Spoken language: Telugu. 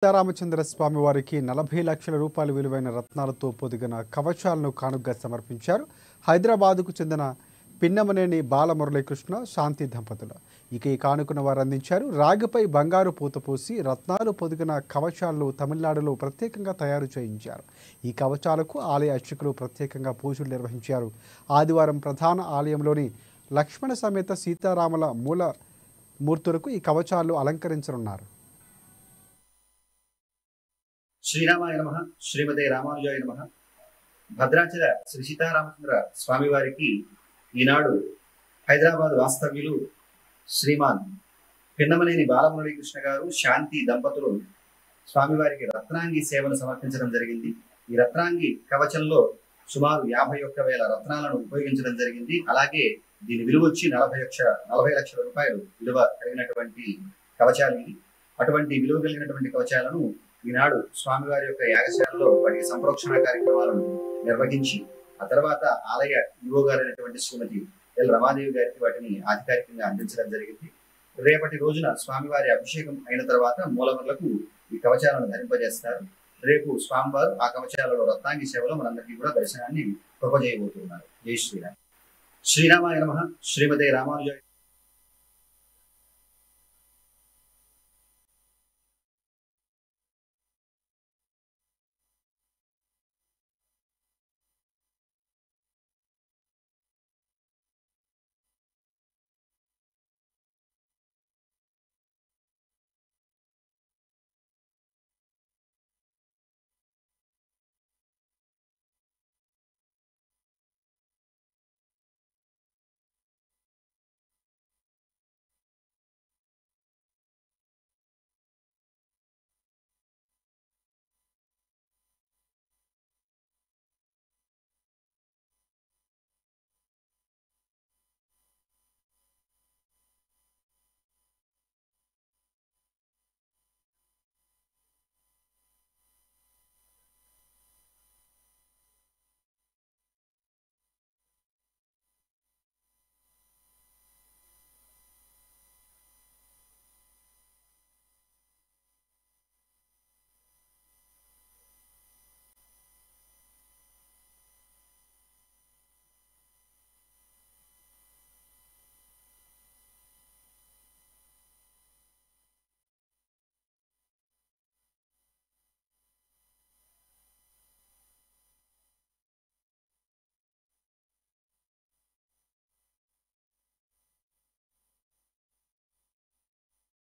సీతారామచంద్ర స్వామి వారికి 40 లక్షల రూపాయల విలువైన రత్నాలతో పొదిగిన కవచాలను కానుకగా సమర్పించారు హైదరాబాదుకు చెందిన పిన్నమనేని బాలమురళీకృష్ణ శాంతి దంపతులు. ఇక ఈ కానుకను వారు అందించారు. రాగిపై బంగారు పూత పూసి రత్నాలు పొదిగిన కవచాలను తమిళనాడులో ప్రత్యేకంగా తయారు చేయించారు. ఈ కవచాలకు ఆలయ అర్చకులు ప్రత్యేకంగా పూజలు నిర్వహించారు. ఆదివారం ప్రధాన ఆలయంలోని లక్ష్మణ సమేత సీతారాముల మూల మూర్తులకు ఈ కవచాలు అలంకరించనున్నారు. శ్రీరామాయ నమః, శ్రీమతే రామానుజాయ నమః. భద్రాచల శ్రీ సీతారామచంద్ర స్వామి వారికి ఈనాడు హైదరాబాద్ వాస్తవ్యులు శ్రీమాన్ పిన్నమనేని బాలమురళీకృష్ణ గారు శాంతి దంపతులు స్వామివారికి రత్నాంగి సేవను సమర్పించడం జరిగింది. ఈ రత్నాంగి కవచంలో సుమారు 51,000 రత్నాలను ఉపయోగించడం జరిగింది. అలాగే దీని విలువ వచ్చి 40 లక్షల రూపాయలు విలువ కలిగినటువంటి కవచాలు ఇవి. అటువంటి విలువ కలిగినటువంటి కవచాలను ఈనాడు స్వామివారి యొక్క యాగశాలలో వాటికి సంప్రోక్షణ కార్యక్రమాలను నిర్వహించి ఆ తర్వాత ఆలయ ఈవో గారైనటువంటి శ్రీమతి ఎల్ రమాదేవి గారికి వాటిని అధికారికంగా అందించడం జరిగింది. రేపటి రోజున స్వామివారి అభిషేకం అయిన తర్వాత మూలవర్లకు ఈ కవచాలను ధరింపజేస్తారు. రేపు స్వామివారు ఆ కవచాలలో రత్నాంగి సేవలో మనందరికీ కూడా దర్శనాన్ని కృపజేయబోతున్నారు. జై శ్రీరామ్. శ్రీరామాయ నమః, శ్రీమతే రామానుజాయ.